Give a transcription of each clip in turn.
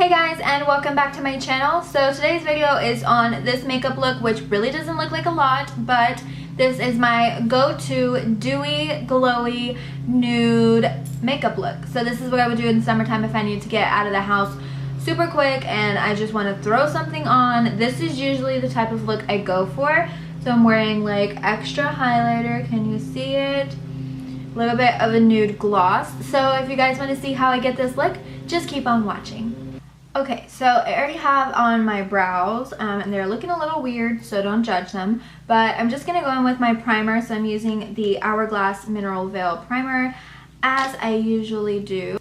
Hey guys, and welcome back to my channel. So today's video is on this makeup look, which really doesn't look like a lot, but this is my go-to dewy, glowy, nude makeup look. So this is what I would do in the summertime if I need to get out of the house super quick and I just want to throw something on. This is usually the type of look I go for. So I'm wearing like extra highlighter, can you see it? A little bit of a nude gloss. So if you guys want to see how I get this look, just keep on watching. Okay, so I already have on my brows, and they're looking a little weird, so don't judge them. But I'm just going to go in with my primer, so I'm using the Hourglass Mineral Veil Primer, as I usually do.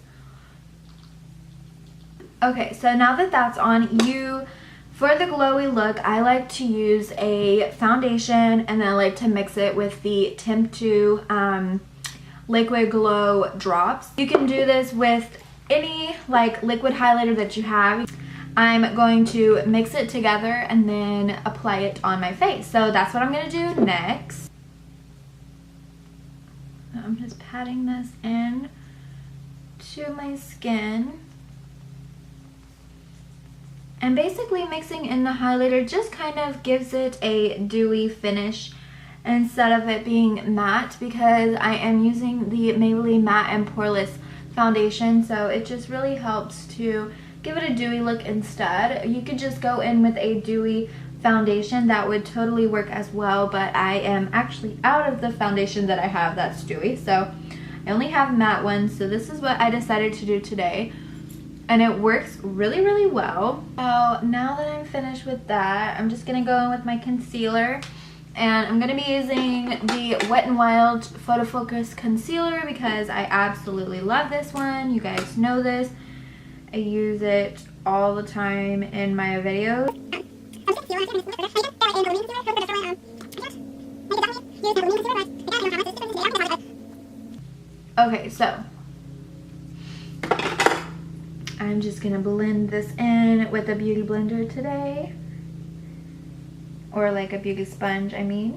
Okay, so now that that's on, for the glowy look, I like to use a foundation, and then I like to mix it with the Temp2 Liquid Glow drops. You can do this with any like liquid highlighter that you have. I'm going to mix it together and then apply it on my face. So that's what I'm going to do next. I'm just patting this in to my skin. And basically mixing in the highlighter just kind of gives it a dewy finish instead of it being matte, because I am using the Maybelline Matte and Poreless foundation, so it just really helps to give it a dewy look instead. You could just go in with a dewy foundation, that would totally work as well, but I am actually out of the foundation that I have that's dewy, so I only have matte ones. So this is what I decided to do today, and it works really well. So now that I'm finished with that, I'm just gonna go in with my concealer. And I'm going to be using the Wet n Wild Photo Focus Concealer because I absolutely love this one. You guys know this. I use it all the time in my videos. Okay, so I'm just going to blend this in with a beauty blender today. Or like a beauty sponge, I mean.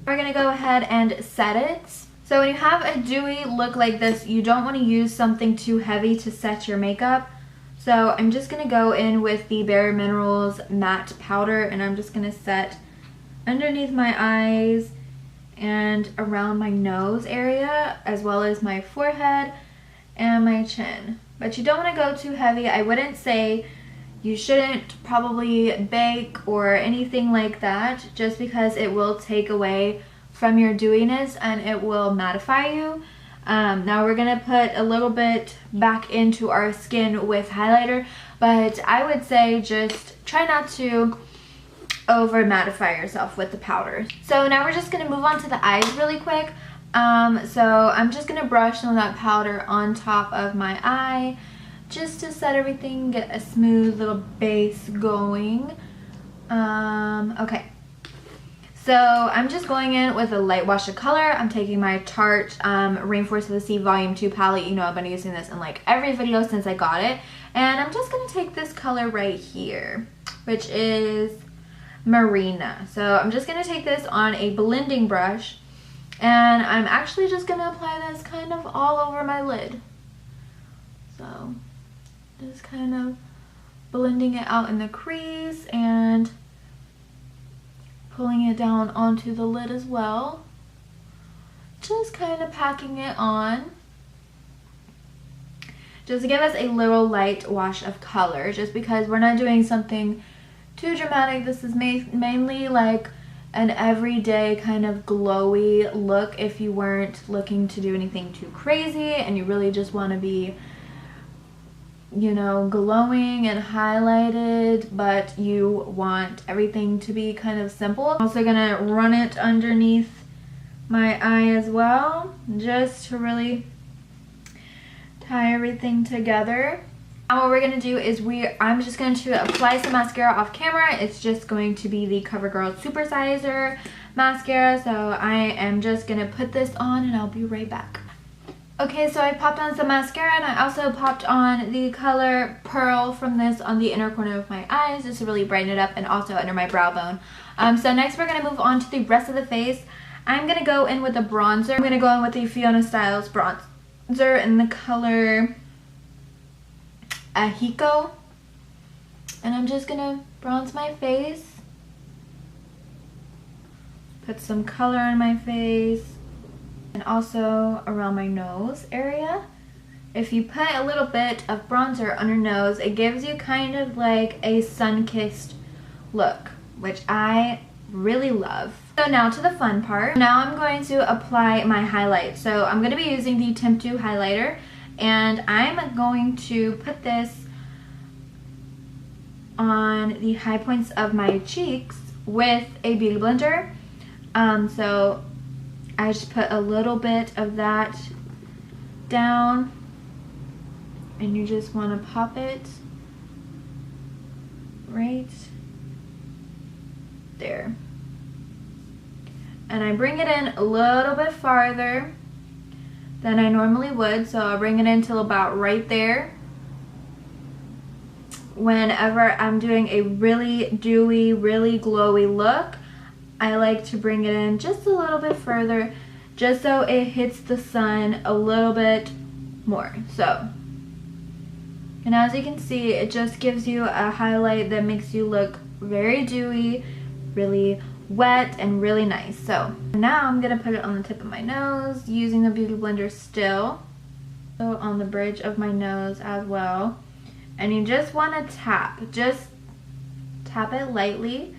We're gonna go ahead and set it. So when you have a dewy look like this, you don't want to use something too heavy to set your makeup. So I'm just gonna go in with the Bare Minerals matte powder, and I'm just gonna set underneath my eyes and around my nose area, as well as my forehead and my chin. But you don't want to go too heavy. I wouldn't say you shouldn't probably bake or anything like that, just because it will take away from your dewiness and it will mattify you. Now we're going to put a little bit back into our skin with highlighter, but I would say just try not to over mattify yourself with the powder. So now we're just going to move on to the eyes really quick. So I'm just going to brush some of that powder on top of my eye, just to set everything, get a smooth little base going. Okay, so I'm just going in with a light wash of color. I'm taking my Tarte Rainforest of the Sea Volume 2 palette. You know I've been using this in like every video since I got it. And I'm just going to take this color right here, which is Marina. So I'm just going to take this on a blending brush, and I'm actually just going to apply this kind of all over my lid. So just kind of blending it out in the crease and pulling it down onto the lid as well. Just kind of packing it on. Just to give us a little light wash of color, just because we're not doing something too dramatic. This is mainly like an everyday kind of glowy look if you weren't looking to do anything too crazy and you really just want to be, you know, glowing and highlighted, but you want everything to be kind of simple. I'm also gonna run it underneath my eye as well, just to really tie everything together. Now what we're gonna do is I'm just going to apply some mascara off camera. It's just going to be the CoverGirl Supersizer mascara. So I am just gonna put this on and I'll be right back. Okay, so I popped on some mascara, and I also popped on the color Pearl from this on the inner corner of my eyes, just to really brighten it up, and also under my brow bone. So next we're going to move on to the rest of the face. I'm going to go in with a bronzer. I'm going to go in with the Fiona Styles bronzer in the color Ahiko. And I'm just gonna bronze my face. Put some color on my face. And also around my nose area. If you put a little bit of bronzer on your nose, it gives you kind of like a sun-kissed look, which I really love. So now to the fun part. Now I'm going to apply my highlight. So I'm going to be using the Temp 2 highlighter, and I'm going to put this on the high points of my cheeks with a beauty blender. So I just put a little bit of that down, and you just want to pop it right there. And I bring it in a little bit farther than I normally would, so I'll bring it in till about right there. Whenever I'm doing a really dewy, really glowy look, I like to bring it in just a little bit further, just so it hits the sun a little bit more. So, and as you can see, it just gives you a highlight that makes you look very dewy, really wet, and really nice. So now I'm gonna put it on the tip of my nose using the beauty blender still. So on the bridge of my nose as well. And you just want to just tap it lightly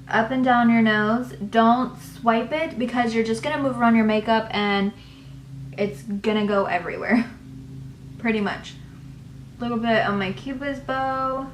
up and down your nose. Don't swipe it, because you're just gonna move around your makeup and it's gonna go everywhere pretty much. A little bit on my cupid's bow.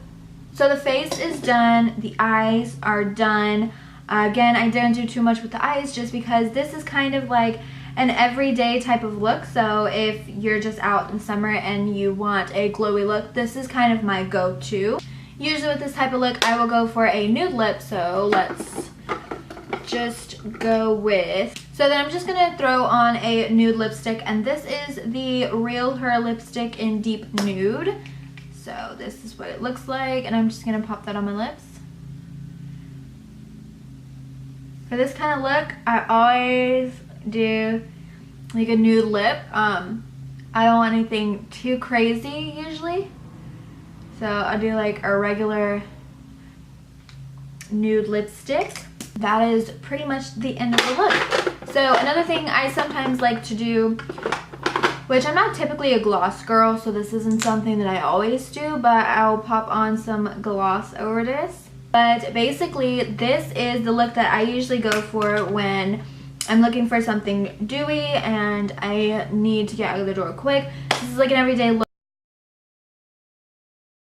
So the face is done, the eyes are done. Again, I didn't do too much with the eyes just because this is kind of like an everyday type of look. So if you're just out in summer and you want a glowy look, this is kind of my go-to. Usually with this type of look, I will go for a nude lip, so let's just go with... So then I'm just gonna throw on a nude lipstick, and this is the Real Her lipstick in Deep Nude. So this is what it looks like, and I'm just gonna pop that on my lips. For this kind of look, I always do like a nude lip. I don't want anything too crazy usually. So I'll do like a regular nude lipstick. That is pretty much the end of the look. So another thing I sometimes like to do, which I'm not typically a gloss girl, so this isn't something that I always do, but I'll pop on some gloss over this. But basically, this is the look that I usually go for when I'm looking for something dewy and I need to get out of the door quick. This is like an everyday look.